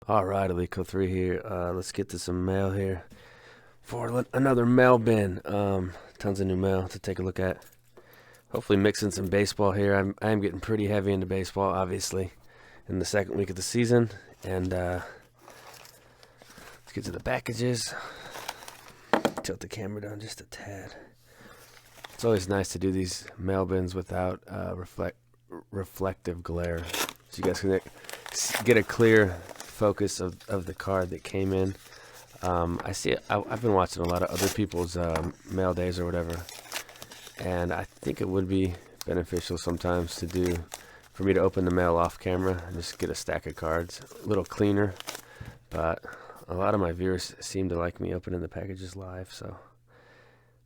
All right, Alico 3 here. Let's get to some mail here for another mail bin. Tons of new mail to take a look at. Hopefully, mixing some baseball here. I am getting pretty heavy into baseball, obviously, in the second week of the season. And let's get to the packages. Tilt the camera down just a tad. It's always nice to do these mail bins without reflective glare, so you guys can get a clear focus of the card that came in. I see it. I've been watching a lot of other people's mail days or whatever, and I think it would be beneficial sometimes for me to open the mail off camera and just get a stack of cards, a little cleaner. But a lot of my viewers seem to like me opening the packages live, so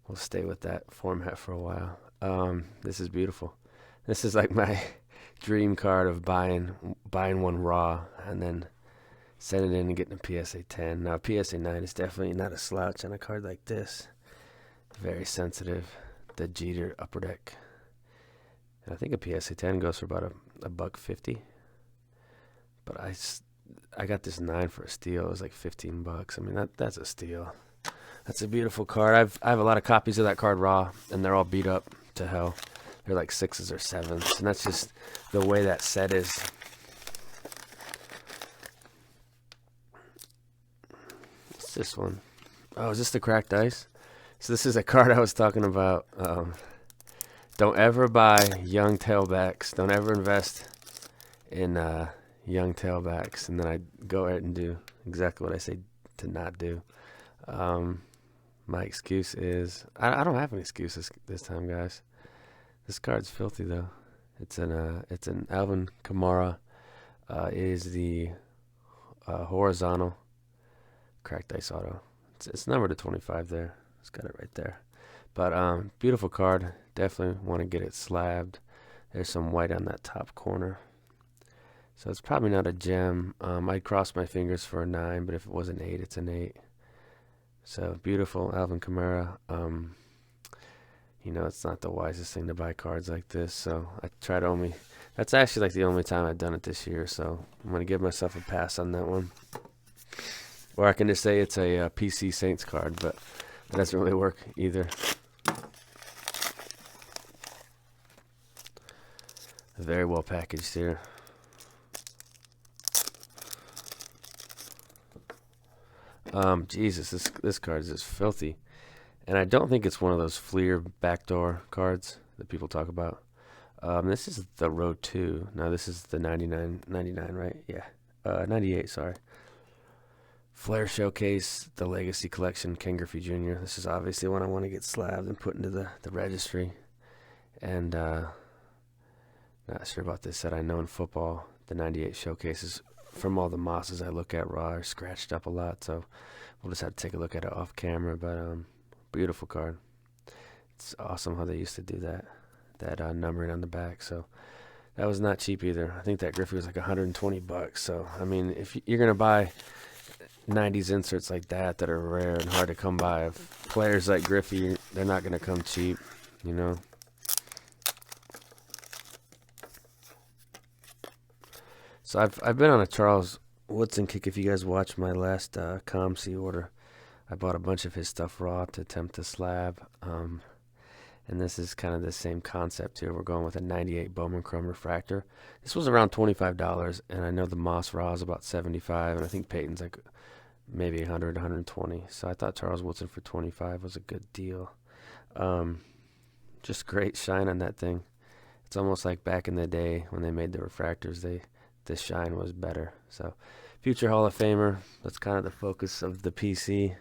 we'll stay with that format for a while. This is beautiful. This is like my dream card of buying one raw and then sending it in and getting a PSA 10. Now, a PSA 9 is definitely not a slouch on a card like this. Very sensitive. The Jeter Upper Deck. And I think a PSA 10 goes for about a $1.50. But I got this 9 for a steal. It was like $15. I mean, that's a steal. That's a beautiful card. I have a lot of copies of that card raw, and they're all beat up to hell. They're like 6s or 7s, and that's just the way that set is. What's this one? Oh, is this the cracked ice? So this is a card I was talking about. Don't ever buy young tailbacks. Don't ever invest in young tailbacks. And then I go ahead and do exactly what I say to not do. My excuse is I don't have an excuse this time, guys. This card's filthy though. It's an Alvin Kamara. It is the horizontal cracked ice auto. It's numbered to 25 there. It's got it right there. But beautiful card. Definitely want to get it slabbed. There's some white on that top corner. So it's probably not a gem. I'd cross my fingers for a 9, but if it was an 8, it's an 8. So beautiful Alvin Kamara. It's not the wisest thing to buy cards like this. So I try to only. That's actually like the only time I've done it this year. So I'm going to give myself a pass on that one. Or I can just say it's a PC Saints card, but it doesn't really work either. Very well packaged here. Jesus, this card is just filthy. And I don't think it's one of those Fleer backdoor cards that people talk about. This is the Row 2. No, this is the 99, right? Yeah. 98, sorry. Flair Showcase, the Legacy Collection, Ken Griffey Jr. This is obviously one I want to get slabbed and put into the registry. And not sure about this set. I know in football, the 98 showcases from all the mosses I look at raw are scratched up a lot. So we'll just have to take a look at it off camera. But beautiful card. It's awesome how they used to do that numbering on the back. So that was not cheap either. I think that Griffey was like $120. So I mean, if you're gonna buy 90s inserts like that are rare and hard to come by, of players like Griffey, they're not gonna come cheap, you know. So I've been on a Charles Woodson kick. If you guys watched my last ComC order, I bought a bunch of his stuff raw to attempt to slab. And this is kind of the same concept here. We're going with a 98 Bowman Chrome Refractor. This was around $25, and I know the Moss Raw is about $75, and I think Peyton's like maybe 100, 120. So I thought Charles Woodson for 25 was a good deal. Just great shine on that thing. It's almost like back in the day when they made the refractors, the shine was better. So future Hall of Famer. That's kind of the focus of the PC.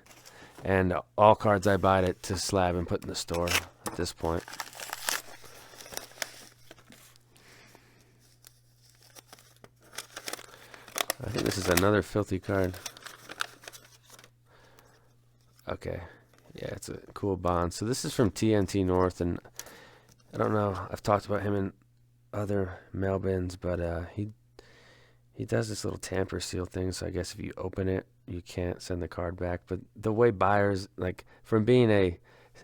And all cards I buy to slab and put in the store at this point. I think this is another filthy card. Okay. Yeah, it's a cool Bond. So this is from TNT North, and I don't know. I've talked about him in other mail bins, but he does this little tamper seal thing. So I guess if you open it, you can't send the card back. But the way buyers, like from being a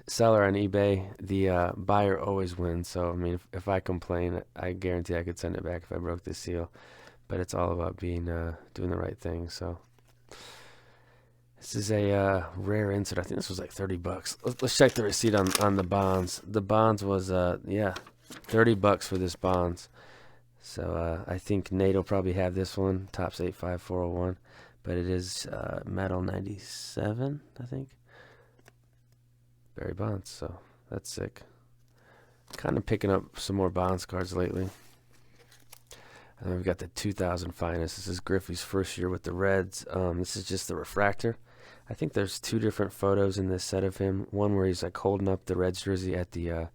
seller on eBay, the buyer always wins. So I mean, if I complain, I guarantee I could send it back if I broke the seal. but it's all about being doing the right thing. So this is a rare insert. I think this was like $30. Let's check the receipt on the bonds. The bonds was yeah, $30 for this bonds. So I think Nate will probably have this one, Tops 85401, but it is metal 97, I think. Barry Bonds, so that's sick. Kind of picking up some more Bonds cards lately. And then we've got the 2000 Finest. This is Griffey's first year with the Reds. This is just the refractor. I think there's two different photos in this set of him. One where he's like holding up the Reds jersey at the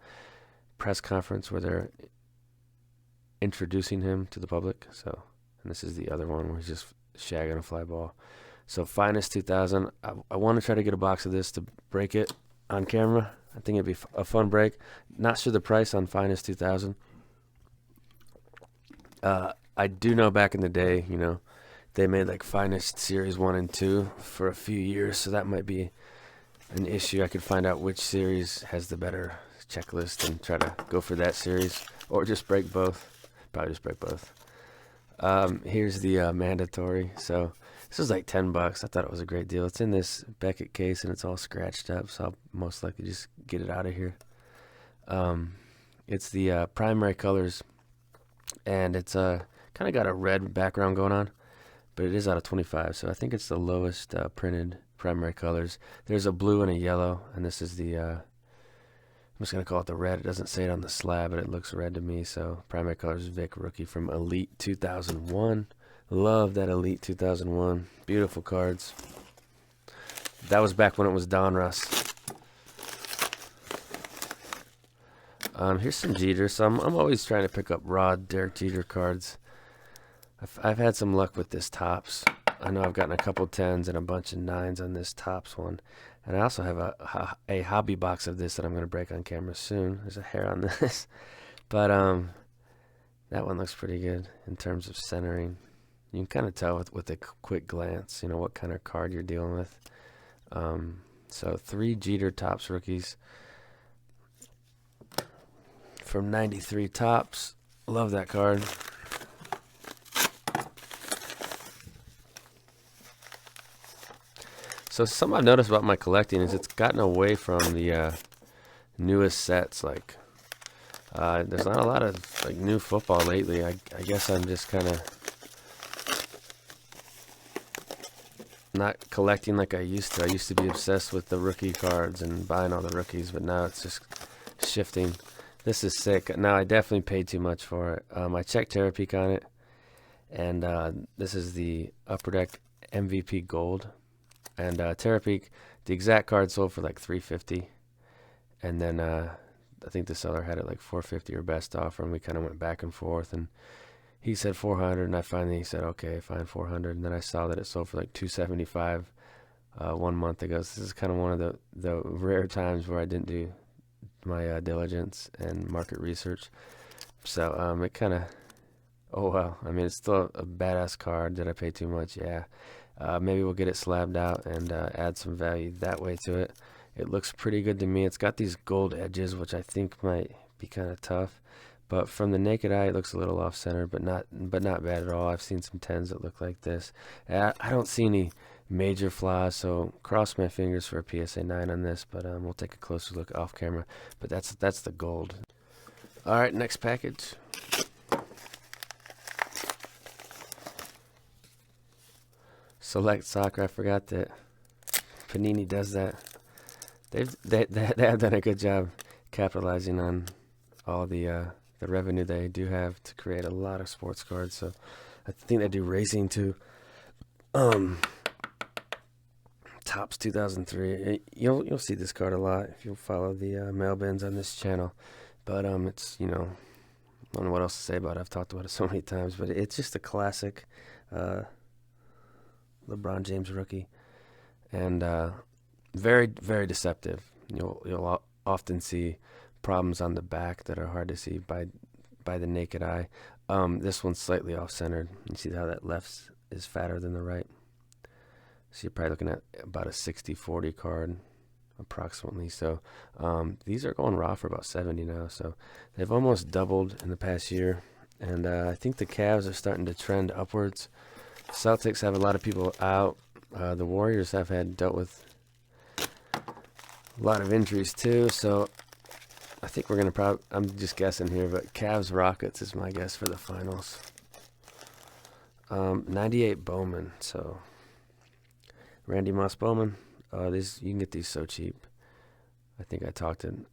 press conference where they're introducing him to the public. So, and this is the other one where he's just shagging a fly ball. So Finest 2000. I want to try to get a box of this to break it on camera. I think it'd be a fun break. Not sure the price on Finest 2000. I do know back in the day, you know, they made like Finest Series 1 and 2 for a few years, so that might be an issue. I could find out which series has the better checklist and try to go for that series, or just break both. Probably just break both. Here's the mandatory. So this was like $10. I thought it was a great deal. It's in this Beckett case and it's all scratched up, so I'll most likely just get it out of here. It's the primary colors, and it's kind of got a red background going on, but it is out of 25, so I think it's the lowest printed primary colors. There's a blue and a yellow, and this is the I'm just going to call it the red. It doesn't say it on the slab, but it looks red to me. So primary colors Vic rookie from Elite 2001. Love that Elite 2001. Beautiful cards. That was back when it was Donruss. Here's some Jeter. So I'm always trying to pick up raw Derek Jeter cards. I've had some luck with this Topps. I know I've gotten a couple 10s and a bunch of 9s on this Topps one. And I also have a hobby box of this that I'm going to break on camera soon. There's a hair on this. But that one looks pretty good in terms of centering. You can kind of tell with a quick glance, you know, what kind of card you're dealing with. So 3 Jeter Topps rookies from 93 Topps. Love that card. So something I've noticed about my collecting is it's gotten away from the newest sets. Like there's not a lot of like new football lately. I guess I'm just kind of not collecting like I used to. I used to be obsessed with the rookie cards and buying all the rookies, but now it's just shifting. This is sick. Now I definitely paid too much for it. I checked Terapeak on it, and this is the Upper Deck MVP Gold. And Terapeak, the exact card sold for like $350, and then I think the seller had it like $450 or best offer, and we kind of went back and forth. And he said $400, and I finally said okay, fine, $400. And then I saw that it sold for like $275 1 month ago. So this is kind of one of the rare times where I didn't do my diligence and market research. So it kind of, oh well. I mean, it's still a badass card. Did I pay too much? Yeah. Maybe we'll get it slabbed out and add some value that way to it. It looks pretty good to me. It's got these gold edges, which I think might be kind of tough. But from the naked eye, it looks a little off-center, but not bad at all. I've seen some 10s that look like this. I don't see any major flaws, so cross my fingers for a PSA 9 on this. But we'll take a closer look off camera. But that's the gold. All right, next package. Select Soccer. I forgot that Panini does that. They have done a good job capitalizing on all the revenue they do have to create a lot of sports cards. So I think they do racing too. Topps 2003. You'll see this card a lot if you'll follow the Mailbins on this channel. But it's, you know, I don't know what else to say about it. I've talked about it so many times, but it's just a classic. LeBron James rookie, and very, very deceptive. You'll often see problems on the back that are hard to see by the naked eye. This one's slightly off-centered. You see how that left is fatter than the right. So you're probably looking at about a 60-40 card, approximately. So these are going raw for about 70 now. So they've almost doubled in the past year. And I think the Cavs are starting to trend upwards. Celtics have a lot of people out. The Warriors have dealt with a lot of injuries too. So I think we're going to I'm just guessing here, but Cavs Rockets is my guess for the finals. 98 Bowman. So Randy Moss Bowman. These you can get these so cheap. I think I talked in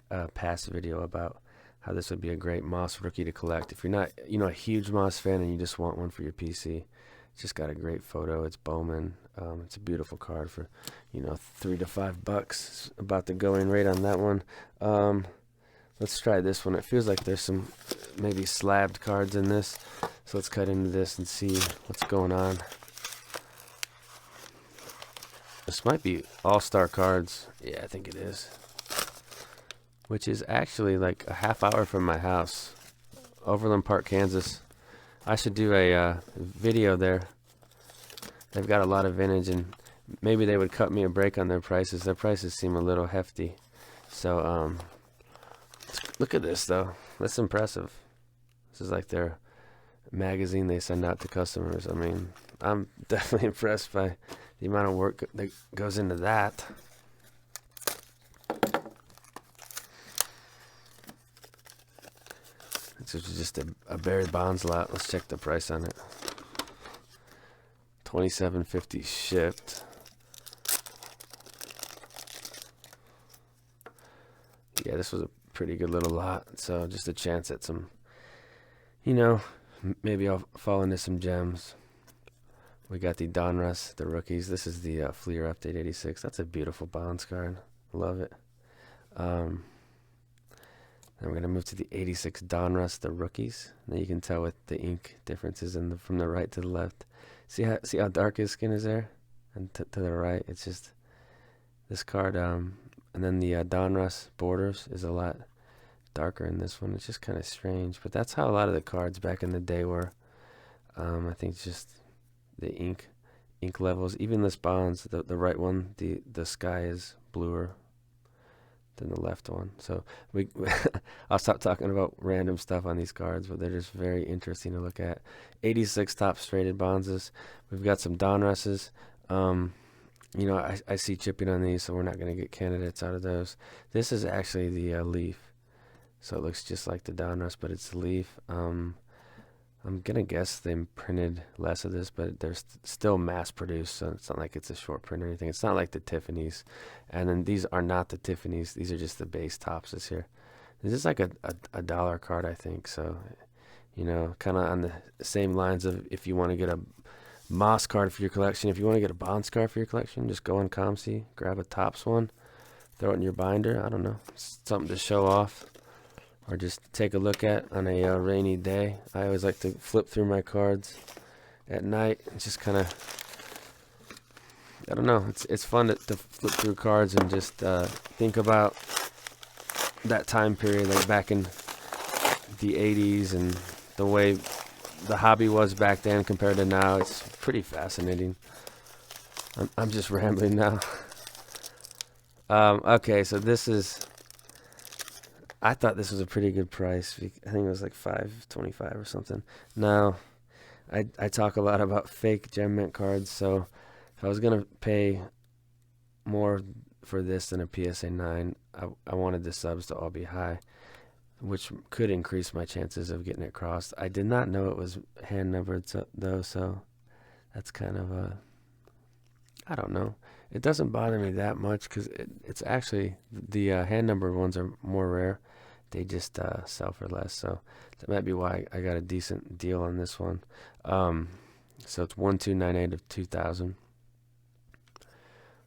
a past video about how this would be a great Moss rookie to collect. If you're not, a huge Moss fan and you just want one for your PC, it's just got a great photo. It's Bowman. It's a beautiful card for, $3 to $5. It's about the going rate on that one. Let's try this one. It feels like there's some maybe slabbed cards in this. So let's cut into this and see what's going on. This might be all-star cards. Yeah, I think it is. Which is actually like a half hour from my house. Overland Park, Kansas. I should do a video there. They've got a lot of vintage, and maybe they would cut me a break on their prices. Their prices seem a little hefty. So, look at this, though. That's impressive. This is like their magazine they send out to customers. I mean, I'm definitely impressed by the amount of work that goes into that. This is just a Barry Bonds lot. Let's check the price on it. $27.50 shipped. Yeah, this was a pretty good little lot. So just a chance at some, maybe I'll fall into some gems. We got the Donruss, the rookies. This is the Fleer Update 86. That's a beautiful Bonds card. Love it. Then we're going to move to the 86 Donruss, the rookies. Now you can tell with the ink differences from the right to the left. See how dark his skin is there? And to the right, it's just this card. And then the Donruss Borders is a lot darker in this one. It's just kind of strange. But that's how a lot of the cards back in the day were. I think it's just the ink levels. Even this Bonds, the right one, the sky is bluer than the left one. So I'll stop talking about random stuff on these cards, but they're just very interesting to look at. 86 top rated Bonds. We've got some Donrusses. I see chipping on these, so we're not going to get candidates out of those. This is actually the Leaf. So it looks just like the Donruss, but it's the Leaf. I'm going to guess they printed less of this, but they're still mass produced, so it's not like it's a short print or anything. It's not like the Tiffany's. And then these are not the Tiffany's. These are just the base Topps here. This is like a dollar card, I think. So, kind of on the same lines of if you want to get a Moss card for your collection. If you want to get a Bonds card for your collection, just go on ComC, grab a Topps one, throw it in your binder. I don't know. Something to show off. Or just take a look at on a rainy day. I always like to flip through my cards at night. It's just kind of, I don't know. It's fun to flip through cards and just think about that time period, like back in the 80s and the way the hobby was back then compared to now. It's pretty fascinating. I'm just rambling now. Okay, so this is. I thought this was a pretty good price. I think it was like $5.25 or something. Now, I talk a lot about fake gem mint cards, so if I was going to pay more for this than a PSA 9, I wanted the subs to all be high, which could increase my chances of getting it crossed. I did not know it was hand numbered, though, so that's kind of I don't know. It doesn't bother me that much because it's actually, the hand numbered ones are more rare. They just sell for less, so that might be why I got a decent deal on this one. So it's 1298 of 2000.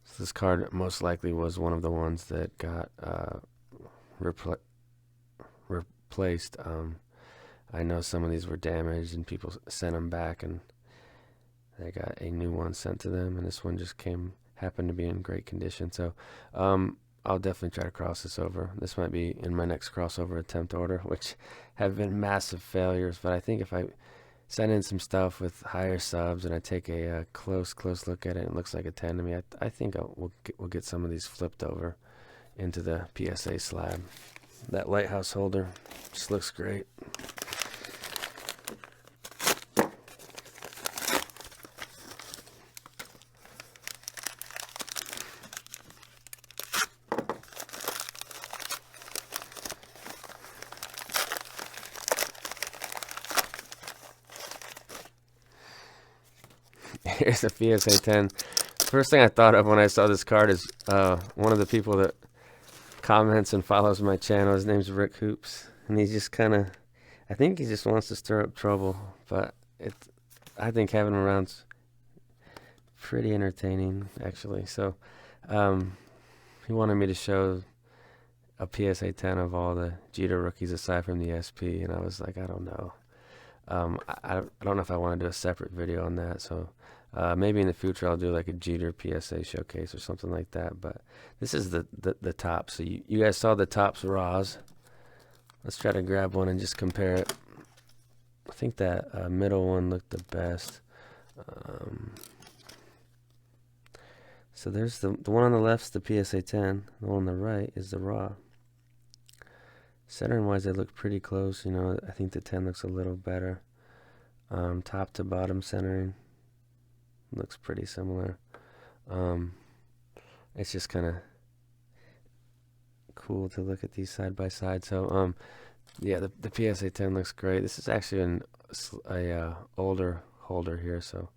So this card most likely was one of the ones that got replaced. I know some of these were damaged and people sent them back, and they got a new one sent to them, and this one just happened to be in great condition. So I'll definitely try to cross this over. This might be in my next crossover attempt order, which have been massive failures. But I think if I send in some stuff with higher subs and I take a close look at it, and it looks like a 10 to me, I think we'll get some of these flipped over into the PSA slab. That lighthouse holder just looks great. Here's a PSA 10. First thing I thought of when I saw this card is one of the people that comments and follows my channel. His name's Rick Hoops, and he's just kind of, I think he just wants to stir up trouble, but I think having him around's pretty entertaining, actually. So he wanted me to show a PSA 10 of all the Jeter rookies aside from the SP, and I was like, I don't know. I don't know if I want to do a separate video on that, so maybe in the future I'll do like a Jeter PSA showcase or something like that. But this is the top. So you guys saw the Topps Raws. Let's try to grab one and just compare it. I think that middle one looked the best. So there's the one on the left's the PSA 10. The one on the right is the Raw. Centering wise, they look pretty close. You know, I think the 10 looks a little better. Top to bottom centering looks pretty similar. It's just kind of cool to look at these side by side. So yeah, the PSA 10 looks great. This is actually a older holder here, so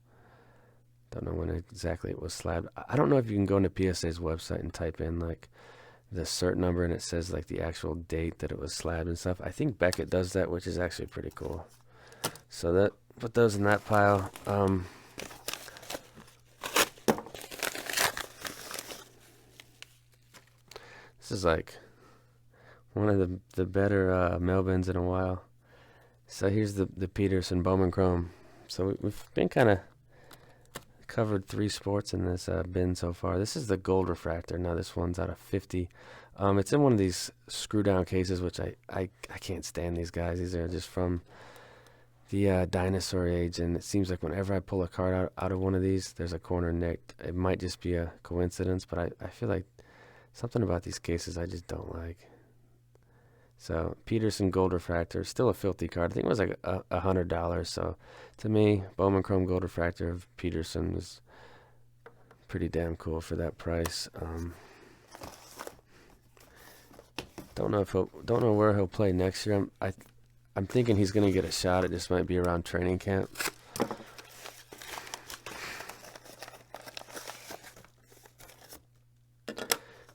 don't know when exactly it was slabbed. I don't know if you can go into PSA's website and type in like the cert number and it says like the actual date that it was slabbed and stuff. I think Beckett does that, which is actually pretty cool. So that, put those in that pile. This is like one of the better Mailbins in a while. So here's the Peterson Bowman Chrome. So we've been kind of covered 3 sports in this bin so far. This is the gold refractor. Now this one's out of 50. It's in one of these screw down cases, which I can't stand these guys. These are just from the dinosaur age, and it seems like whenever I pull a card out of one of these, there's a corner nicked. It might just be a coincidence, but I feel like something about these cases I just don't like. So Peterson gold refractor, still a filthy card. I think it was like $100. So to me, Bowman Chrome gold refractor of Peterson was pretty damn cool for that price. Don't know where he'll play next year. I'm thinking he's gonna get a shot. It just might be around training camp.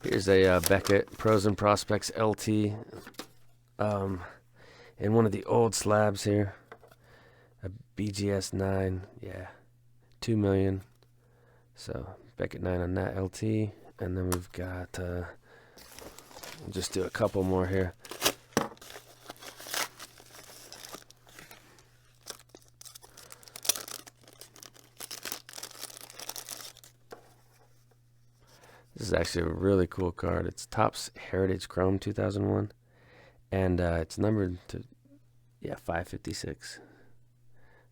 Here's a Beckett Pros and Prospects LT. In one of the old slabs here, a BGS 9, yeah, 2 million. So Beckett 9 on that LT, and then we've got we'll just do a couple more here. This is actually a really cool card. It's Topps Heritage Chrome 2001. And it's numbered to, 556.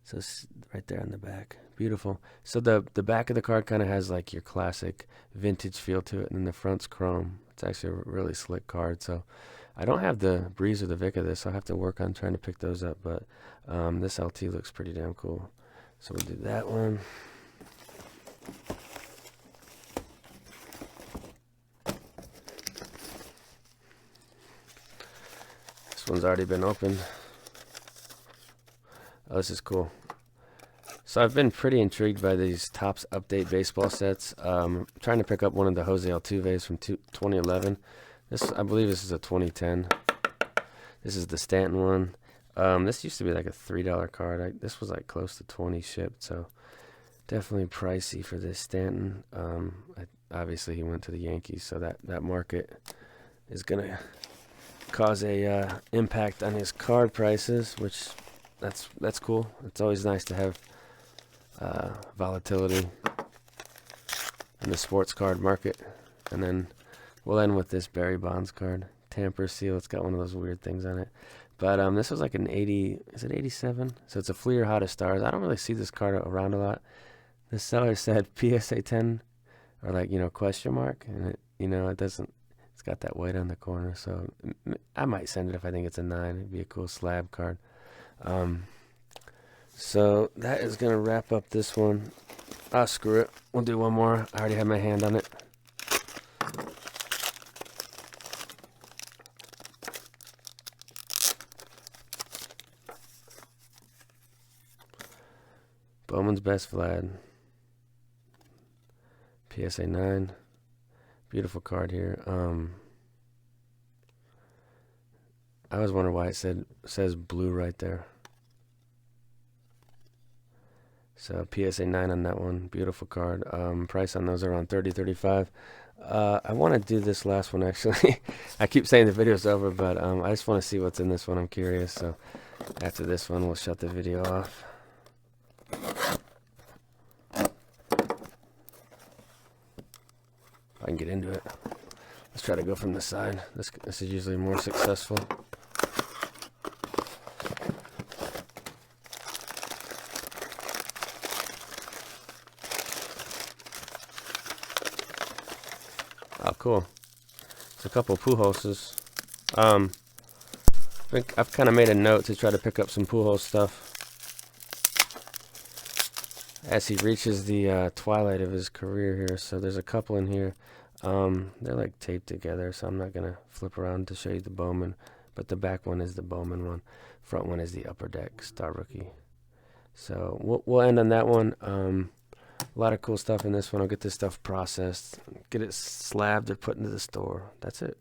So it's right there on the back. Beautiful. So the back of the card kind of has like your classic vintage feel to it, and then the front's chrome. It's actually a really slick card. So I don't have the Breeze or the Vic of this, so I'll have to work on trying to pick those up. But this LT looks pretty damn cool. So we'll do that one. This one's already been opened. Oh, this is cool. So I've been pretty intrigued by these Topps Update baseball sets. I'm trying to pick up one of the Jose Altuve's from 2011. I believe this is a 2010. This is the Stanton one. This used to be like a $3 card. This was like close to 20 shipped, so definitely pricey for this Stanton. Obviously he went to the Yankees, so that market is gonna cause a impact on his card prices, which that's cool. It's always nice to have volatility in the sports card market. And then we'll end with this Barry Bonds card, Tamper Seal. It's got one of those weird things on it, but this was like an 80. Is it 87? So it's a Fleer Hottest Stars. I don't really see this card around a lot. The seller said PSA 10 or like question mark, and it doesn't. It's got that white on the corner, so I might send it if I think it's a 9. It'd be a cool slab card. So that is going to wrap up this one. Screw it. We'll do one more. I already have my hand on it. Bowman's Best Vlad. PSA 9. Beautiful card here. I always wonder why it says blue right there. So PSA 9 on that one. Beautiful card. Price on those are around $30, $35. I want to do this last one actually. I keep saying the video's over, but I just want to see what's in this one. I'm curious. So after this one, we'll shut the video off. I can get into it. Let's try to go from the side. This is usually more successful. Oh, cool. It's a couple Pujoses. I think I've kind of made a note to try to pick up some Pujol stuff as he reaches the twilight of his career here. So there's a couple in here. They're like taped together, so I'm not gonna flip around to show you the Bowman, but the back one is the Bowman one. Front one is the Upper Deck Star Rookie. So we'll end on that one. A lot of cool stuff in this one. I'll get this stuff processed, get it slabbed or put into the store. That's it.